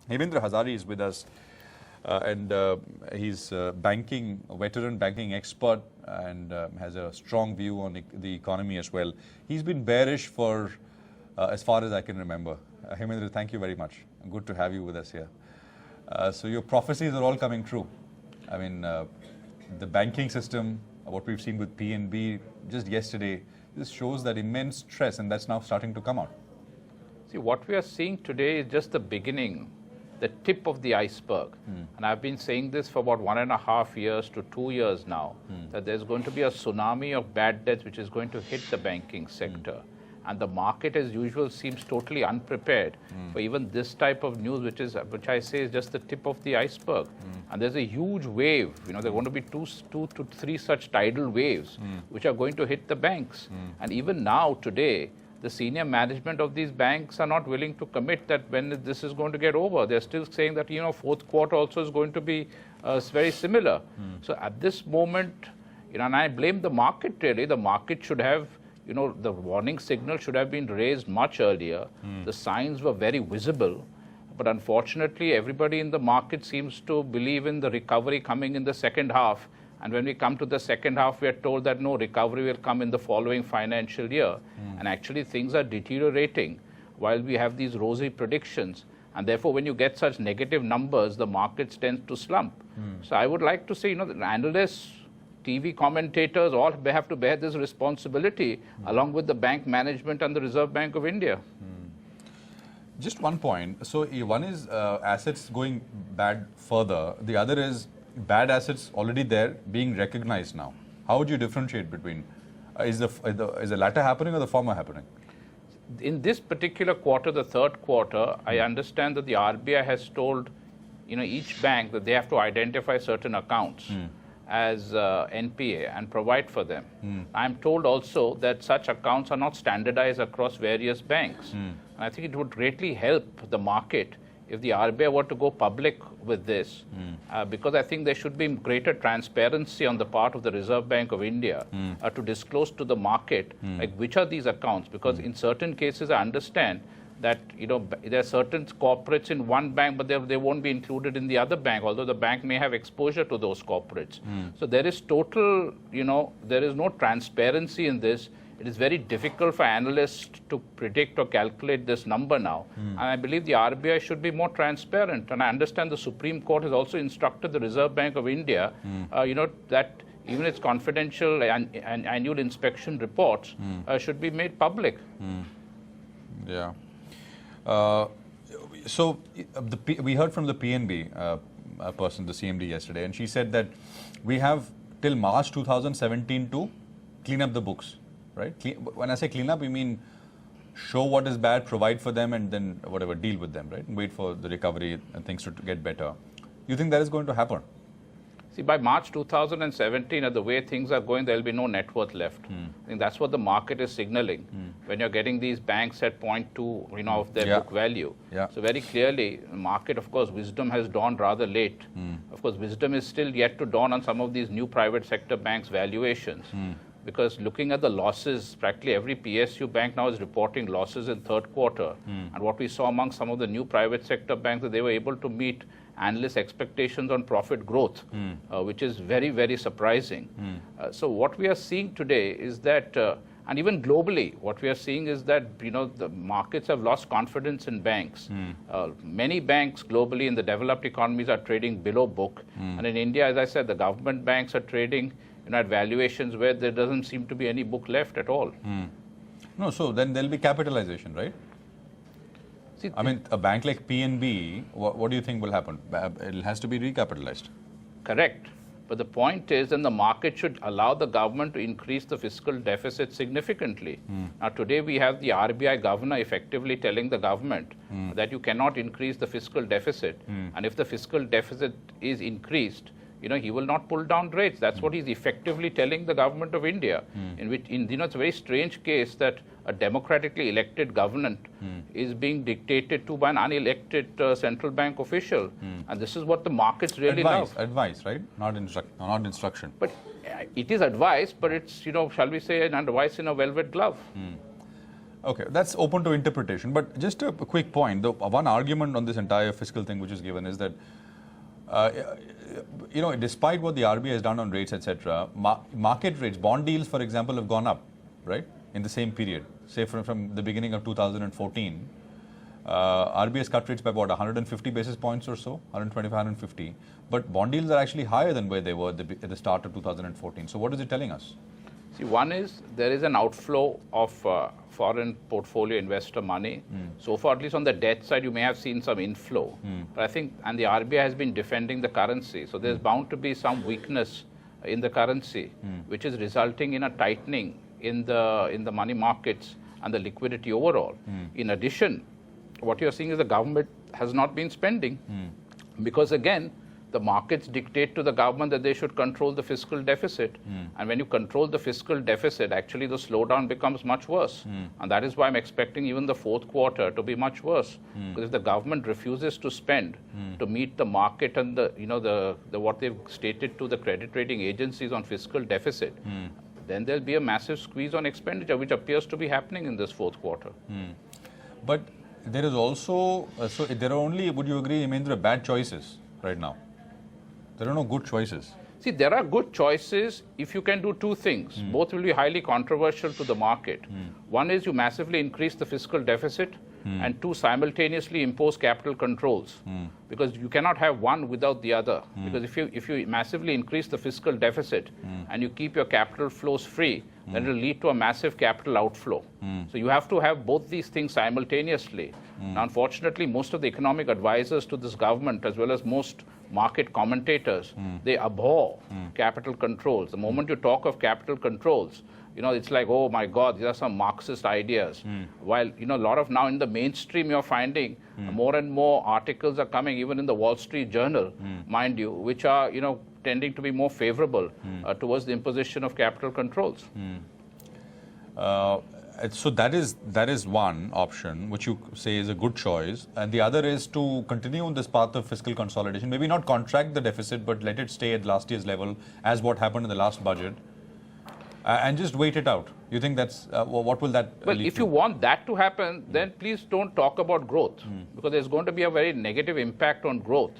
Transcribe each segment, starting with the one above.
Hemindra Hazari is with us, and he's a veteran banking expert, and has a strong view on the economy as well. He's been bearish for as far as I can remember. Hemindra, thank you very much. Good to have you with us here. So your prophecies are all coming true. I mean, the banking system, what we've seen with PNB just yesterday, this shows that immense stress, and that's now starting to come out. See, what we are seeing today is just the beginning, the tip of the iceberg. And I've been saying this for about 1.5 years to 2 years now, that there's going to be a tsunami of bad debts which is going to hit the banking sector. And the market, as usual, seems totally unprepared for even this type of news, which I say is just the tip of the iceberg. And there's a huge wave. You know, there are going to be two to three such tidal waves which are going to hit the banks. And even now, today, the senior management of these banks are not willing to commit that when this is going to get over. They're still saying that, you know, fourth quarter also is going to be very similar. So at this moment, you know, and I blame the market really. The market should have, you know, the warning signal should have been raised much earlier. The signs were very visible. But unfortunately, everybody in the market seems to believe in the recovery coming in the second half. And when we come to the second half, we are told that no, recovery will come in the following financial year. And actually, things are deteriorating while we have these rosy predictions. And therefore, when you get such negative numbers, the markets tend to slump. So I would like to say, you know, the analysts, TV commentators all have to bear this responsibility along with the bank management and the Reserve Bank of India. Just one point. So one is assets going bad further. The other is bad assets already there being recognized now. How would you differentiate between is the latter happening or the former happening? In this particular quarter, the third quarter, I understand that the RBI has told, you know, each bank that they have to identify certain accounts as NPA and provide for them. I'm told also that such accounts are not standardized across various banks. And I think it would greatly help the market if the RBI were to go public with this, because I think there should be greater transparency on the part of the Reserve Bank of India to disclose to the market like which are these accounts, because in certain cases I understand that, you know, there are certain corporates in one bank, but they won't be included in the other bank, although the bank may have exposure to those corporates. So there is total, you know, there is no transparency in this. It is very difficult for analysts to predict or calculate this number now. And I believe the RBI should be more transparent. And I understand the Supreme Court has also instructed the Reserve Bank of India, you know, that even its confidential and annual inspection reports should be made public. Yeah. So we heard from the PNB person, the CMD yesterday, and she said that we have till March 2017 to clean up the books, right? When I say clean up, we mean show what is bad, provide for them, and then whatever, deal with them, right? And wait for the recovery and things to get better. You think that is going to happen? See, by March 2017, at the way things are going, there will be no net worth left. I think that's what the market is signaling when you're getting these banks at 0.2, you know, of their book value. So very clearly, the market, of course, wisdom has dawned rather late. Of course, wisdom is still yet to dawn on some of these new private sector banks' valuations. Because looking at the losses, practically every PSU bank now is reporting losses in third quarter. And what we saw among some of the new private sector banks, that they were able to meet analyst expectations on profit growth, which is very, very surprising. So what we are seeing today is that, and even globally, what we are seeing is that, you know, the markets have lost confidence in banks. Many banks globally in the developed economies are trading below book. And in India, as I said, the government banks are trading, you know, at valuations where there doesn't seem to be any book left at all. No, so then there'll be capitalization, right? See, I mean, a bank like PNB, what do you think will happen? It has to be recapitalized. Correct. But the point is, then the market should allow the government to increase the fiscal deficit significantly. Now, today we have the RBI governor effectively telling the government that you cannot increase the fiscal deficit. And if the fiscal deficit is increased, you know, he will not pull down rates. That's what he's effectively telling the government of India. In which, you know, it's a very strange case that a democratically elected government is being dictated to by an unelected central bank official. And this is what the markets really love. Advice, right? Not instruction. But it is advice, but it's, you know, shall we say, an advice in a velvet glove. Okay, that's open to interpretation. But just a quick point, the one argument on this entire fiscal thing which is given is that, despite what the RBI has done on rates, etc., market rates, bond deals, for example, have gone up, right, in the same period. Say from the beginning of 2014, RBI has cut rates by about 150 basis points or so, 125, 150. But bond yields are actually higher than where they were at the start of 2014. So what is it telling us? See, one is there is an outflow of foreign portfolio investor money. So far, at least on the debt side, you may have seen some inflow. But I think, and the RBI has been defending the currency. So there's bound to be some weakness in the currency, which is resulting in a tightening in the money markets and the liquidity overall. In addition, what you're seeing is the government has not been spending because, again, the markets dictate to the government that they should control the fiscal deficit. And when you control the fiscal deficit, actually the slowdown becomes much worse. And that is why I'm expecting even the fourth quarter to be much worse. Because if the government refuses to spend to meet the market and the what they've stated to the credit rating agencies on fiscal deficit, then there'll be a massive squeeze on expenditure, which appears to be happening in this fourth quarter. But there is also, so there are only, would you agree, Hemindra, bad choices right now? There are no good choices. See, there are good choices if you can do two things. Both will be highly controversial to the market. One is you massively increase the fiscal deficit, and two, simultaneously impose capital controls. Because you cannot have one without the other. Because if you massively increase the fiscal deficit and you keep your capital flows free, then it will lead to a massive capital outflow. So you have to have both these things simultaneously. Now, unfortunately, most of the economic advisors to this government, as well as most market commentators, they abhor capital controls. The moment you talk of capital controls, it's like, oh my God, these are some Marxist ideas. While, a lot of now in the mainstream, you're finding more and more articles are coming, even in the Wall Street Journal, mind you, which are, tending to be more favorable towards the imposition of capital controls. So that is one option, which you say is a good choice. And the other is to continue on this path of fiscal consolidation, maybe not contract the deficit, but let it stay at last year's level, as what happened in the last budget. And just wait it out. You think that's, what will that Well, lead if to? you want that to happen, then please don't talk about growth, because there's going to be a very negative impact on growth.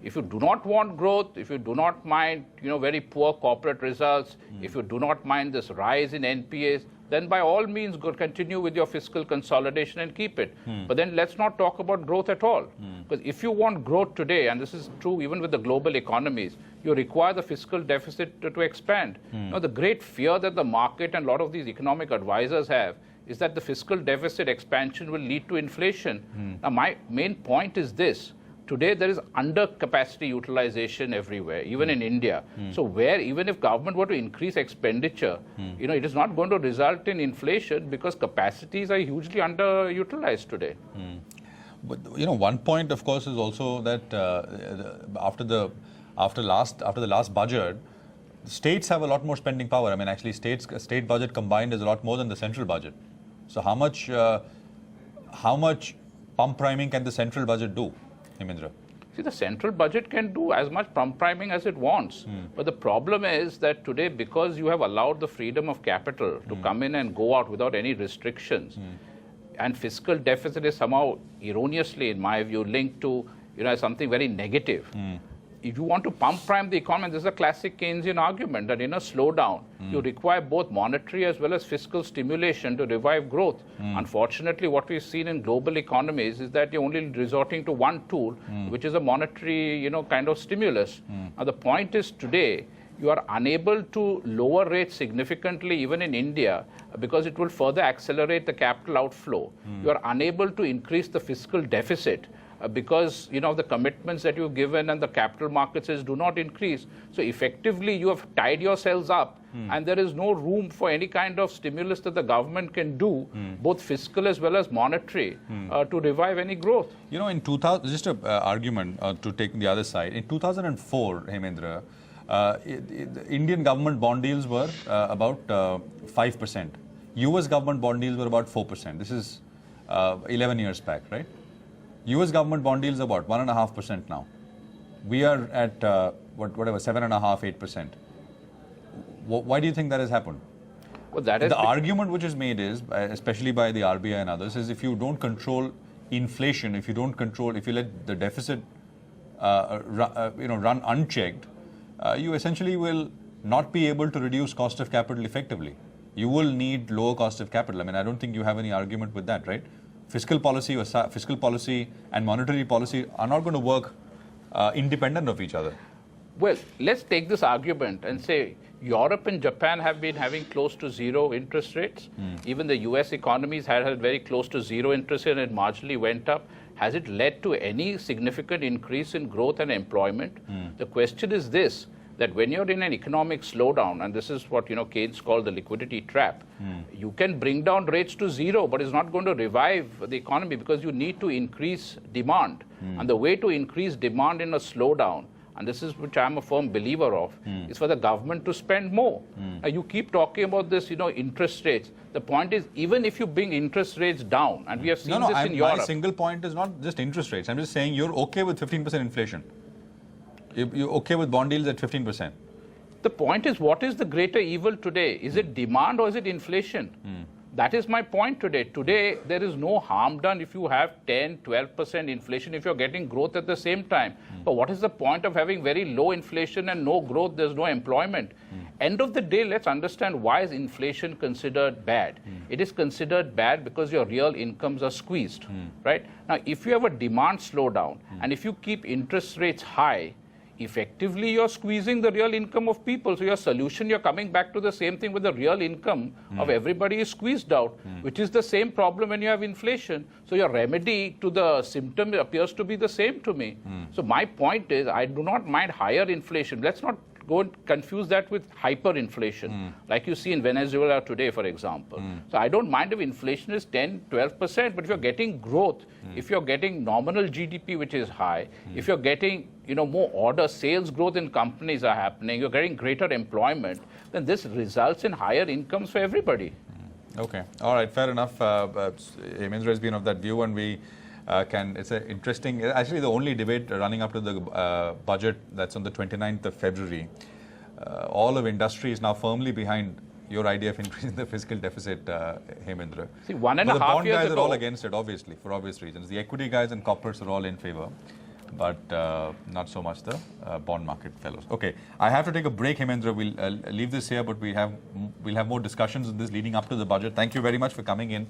If you do not want growth, if you do not mind, very poor corporate results, if you do not mind this rise in NPAs, then by all means continue with your fiscal consolidation and keep it. But then let's not talk about growth at all. Because if you want growth today, and this is true even with the global economies, you require the fiscal deficit to expand. Now, the great fear that the market and a lot of these economic advisors have is that the fiscal deficit expansion will lead to inflation. Now, my main point is this. Today, there is undercapacity utilization everywhere, even in India. So where, even if government were to increase expenditure, it is not going to result in inflation because capacities are hugely underutilized today. But one point, of course, is also that after the last budget, states have a lot more spending power. I mean, actually, state budget combined is a lot more than the central budget. So how much pump priming can the central budget do, Hemindra? See, the central budget can do as much pump priming as it wants. But the problem is that today, because you have allowed the freedom of capital to come in and go out without any restrictions, and fiscal deficit is somehow erroneously, in my view, linked to something very negative. If you want to pump prime the economy, this is a classic Keynesian argument that in a slowdown, you require both monetary as well as fiscal stimulation to revive growth. Unfortunately, what we've seen in global economies is that you're only resorting to one tool, which is a monetary, kind of stimulus. Now, the point is today, you are unable to lower rates significantly, even in India, because it will further accelerate the capital outflow. You are unable to increase the fiscal deficit because the commitments that you've given and the capital markets do not increase. So effectively, you have tied yourselves up, and there is no room for any kind of stimulus that the government can do, both fiscal as well as monetary, to revive any growth. In 2000, just an argument to take the other side. In 2004, Hemindra, Indian government bond deals were about 5%. US government bond deals were about 4%. This is 11 years back, right? US government bond deals are about 1.5% now. We are at whatever 7.5%, 8%. Why do you think that has happened? Well, that is the argument which is made is, especially by the RBI and others, is if you don't control inflation, if you let the deficit run unchecked, you essentially will not be able to reduce cost of capital effectively. You will need lower cost of capital. I mean, I don't think you have any argument with that, right? Fiscal policy and monetary policy are not going to work independent of each other. Well, let's take this argument and say Europe and Japan have been having close to zero interest rates. Even the US economies had very close to zero interest rate and it marginally went up. Has it led to any significant increase in growth and employment? The question is this, that when you're in an economic slowdown, and this is what Keynes called the liquidity trap, you can bring down rates to zero, but it's not going to revive the economy because you need to increase demand. And the way to increase demand in a slowdown, and this is which I'm a firm believer of, is for the government to spend more. You keep talking about this, interest rates. The point is, even if you bring interest rates down, and we have seen this in Europe. My single point is not just interest rates. I'm just saying you're okay with 15% inflation. You're okay with bond yields at 15%. The point is, what is the greater evil today? Is it demand or is it inflation? That is my point today. Today, there is no harm done if you have 10, 12% inflation, if you're getting growth at the same time. But what is the point of having very low inflation and no growth? There's no employment. End of the day, let's understand why is inflation considered bad. It is considered bad because your real incomes are squeezed, right? Now, if you have a demand slowdown and if you keep interest rates high, effectively you're squeezing the real income of people. So your solution, you're coming back to the same thing with the real income of everybody is squeezed out, which is the same problem when you have inflation. So your remedy to the symptom appears to be the same to me. So my point is, I do not mind higher inflation. Let's not go and confuse that with hyperinflation, like you see in Venezuela today, for example. So I don't mind if inflation is 10, 12%, but if you're getting growth, if you're getting nominal GDP, which is high, if you're getting more order, sales growth in companies are happening, you're getting greater employment, then this results in higher incomes for everybody. Okay. All right. Fair enough. Hemindra has been of that view, and we it's an interesting, actually the only debate running up to the budget that's on the 29th of February. All of industry is now firmly behind your idea of increasing the fiscal deficit, Hemindra. See, 1.5 years ago, the bond guys are all against it, obviously, for obvious reasons. The equity guys and corporates are all in favor, but not so much the bond market fellows. Okay, I have to take a break, Hemindra. We'll leave this here, but we'll have more discussions on this leading up to the budget. Thank you very much for coming in.